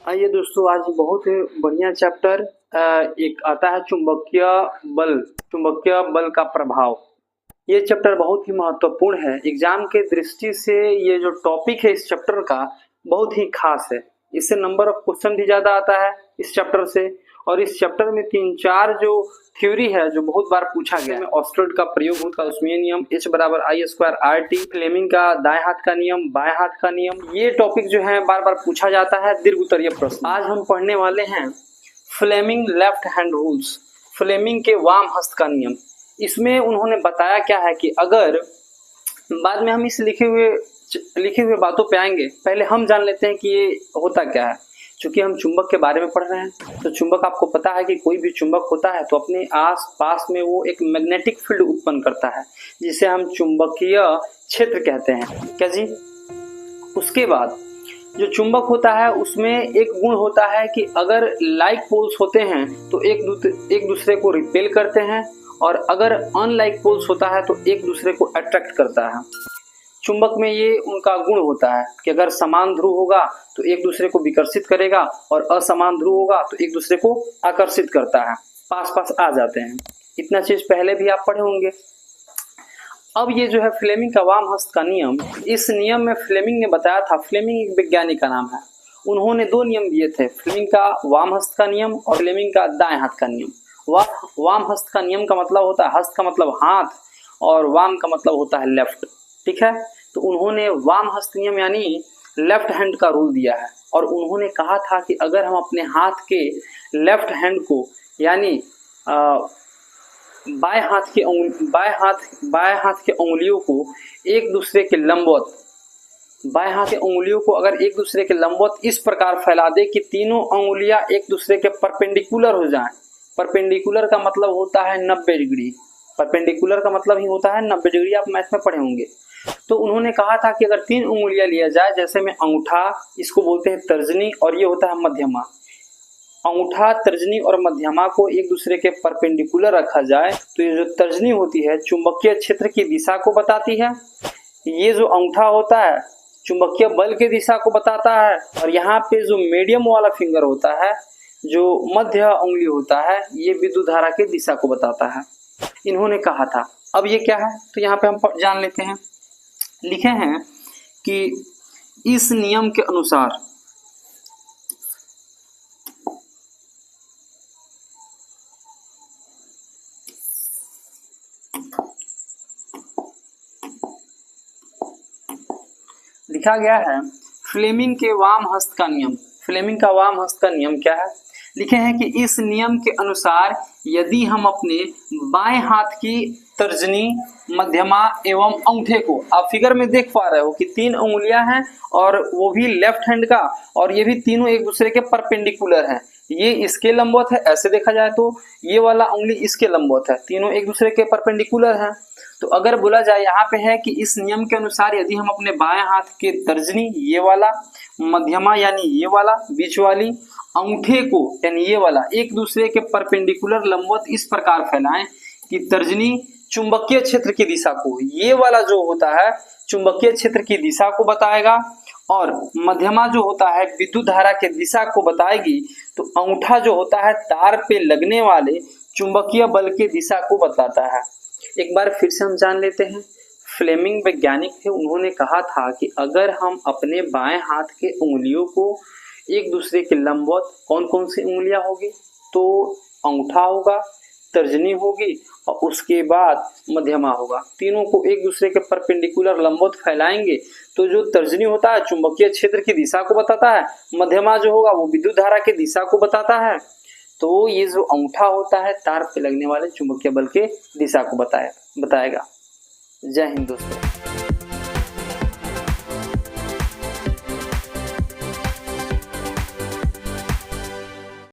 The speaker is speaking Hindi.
आइए दोस्तों, आज बहुत ही बढ़िया चैप्टर एक आता है चुंबकीय बल का प्रभाव। ये चैप्टर बहुत ही महत्वपूर्ण है। एग्जाम के दृष्टि से ये जो टॉपिक है इस चैप्टर का बहुत ही खास है। इससे नंबर ऑफ क्वेश्चन भी ज्यादा आता है इस चैप्टर से। और इस चैप्टर में 3-4 जो थ्योरी है जो बहुत बार पूछा गया है। ऑस्ट्रेट का प्रयोग होता है, उसमें नियम H बराबर I² RT, फ्लेमिंग का दाएं हाथ का नियम, बाएं हाथ का नियम, ये टॉपिक जो है बार बार पूछा जाता है, दीर्घ उत्तरीय प्रश्न। आज हम पढ़ने वाले हैं Fleming left hand rules, Fleming के वाम हस्त का नियम। इसमें उन्होंने बताया क्या है कि अगर बाद में हम इस लिखे हुए बातों पे आएंगे, पहले हम जान लेते हैं कि ये होता क्या है। चूंकि हम चुंबक के बारे में पढ़ रहे हैं तो चुंबक आपको पता है कि कोई भी चुंबक होता है तो अपने आस पास में वो एक मैग्नेटिक फील्ड उत्पन्न करता है जिसे हम चुंबकीय क्षेत्र कहते हैं। क्या जी? उसके बाद जो चुंबक होता है उसमें एक गुण होता है कि अगर लाइक पोल्स होते हैं तो एक दूसरे को रिपेल करते हैं, और अगर अनलाइक पोल्स होता है तो एक दूसरे को अट्रैक्ट करता है। चुंबक में ये उनका गुण होता है कि अगर समान ध्रुव होगा तो एक दूसरे को विकर्षित करेगा और असमान ध्रुव होगा तो एक दूसरे को आकर्षित करता है, पास पास आ जाते हैं। इतना चीज पहले भी आप पढ़े होंगे। अब ये जो है फ्लेमिंग का वाम हस्त का नियम, इस नियम में फ्लेमिंग ने बताया था, फ्लेमिंग एक वैज्ञानिक का नाम है, उन्होंने 2 नियम दिए थे, फ्लेमिंग का वाम हस्त का नियम और फ्लेमिंग का दाएं हाथ का नियम। वाम हस्त का नियम का मतलब होता है, हस्त का मतलब हाथ और वाम का मतलब होता है लेफ्ट, ठीक है। तो उन्होंने वाम हस्त नियम यानी लेफ्ट हैंड का रूल दिया है, और उन्होंने कहा था कि अगर हम अपने हाथ के लेफ्ट हैंड को यानी बाएं हाथ के उंगलियों को एक दूसरे के लंबवत, बाएं हाथ की उंगलियों को अगर एक दूसरे के लंबवत इस प्रकार फैला दे कि तीनों उंगलियां एक दूसरे के परपेंडिकुलर हो जाएं। परपेंडिकुलर का मतलब होता है 90 डिग्री। परपेंडिकुलर का मतलब ही होता है 90 डिग्री, आप मैथ में पढ़े होंगे। तो उन्होंने कहा था कि अगर 3 उंगलियां लिया जाए, जैसे में अंगूठा, इसको बोलते हैं तर्जनी, और ये होता है मध्यमा। अंगूठा, तर्जनी और मध्यमा को एक दूसरे के परपेंडिकुलर रखा जाए तो ये जो तर्जनी होती है चुंबकीय क्षेत्र की दिशा को बताती है, ये जो अंगूठा होता है चुंबकीय बल की दिशा को बताता है, और यहाँ पे जो मीडियम वाला फिंगर होता है, जो मध्य उंगली होता है, ये विद्युत धारा की दिशा को बताता है, इन्होंने कहा था। अब ये क्या है तो यहाँ पे हम जान लेते हैं। लिखे हैं कि इस नियम के अनुसार लिखा गया है फ्लेमिंग के वाम हस्त का नियम। फ्लेमिंग का वाम हस्त का नियम क्या है? लिखे हैं कि इस नियम के अनुसार यदि हम अपने बाएं हाथ की तर्जनी, मध्यमा एवं अंगूठे को, आप फिगर में देख पा रहे हो कि 3 उंगलियां हैं और वो भी लेफ्ट हैंड का, और ये भी तीनों एक दूसरे के परपेंडिकुलर हैं। ये इसके लंबवत है, ऐसे देखा जाए तो ये वाला उंगली इसके लंबवत है, तीनों एक दूसरे के परपेंडिकुलर हैं। तो अगर बोला जाए यहाँ पे है कि इस नियम के अनुसार यदि हम अपने बाएं हाथ के तर्जनी, ये वाला, मध्यमा यानी ये वाला, बीच वाली, अंगूठे को यानी ये वाला, एक दूसरे के परपेंडिकुलर लंबवत इस प्रकार फैलाएं कि तर्जनी चुंबकीय क्षेत्र की दिशा को, ये वाला जो होता है चुंबकीय क्षेत्र की दिशा को बताएगा, और मध्यमा जो होता है विद्युत धारा के दिशा को बताएगी, तो अंगूठा जो होता है तार पे लगने वाले चुंबकीय बल की दिशा को बताता है। एक बार फिर से हम जान लेते हैं। फ्लेमिंग वैज्ञानिक थे, उन्होंने कहा था कि अगर हम अपने बाएं हाथ के उंगलियों को एक दूसरे के लंबवत, कौन कौन सी उंगलियां होगी तो अंगूठा होगा, तर्जनी होगी और उसके बाद मध्यमा होगा, तीनों को एक दूसरे के परपेंडिकुलर लंबवत फैलाएंगे तो जो तर्जनी होता है चुंबकीय क्षेत्र की दिशा को बताता है, मध्यमा जो होगा वो विद्युत धारा की दिशा को बताता है, तो ये जो अंगूठा होता है तार पे लगने वाले चुंबकीय बल के दिशा को बताएगा। जय हिंद दोस्तों।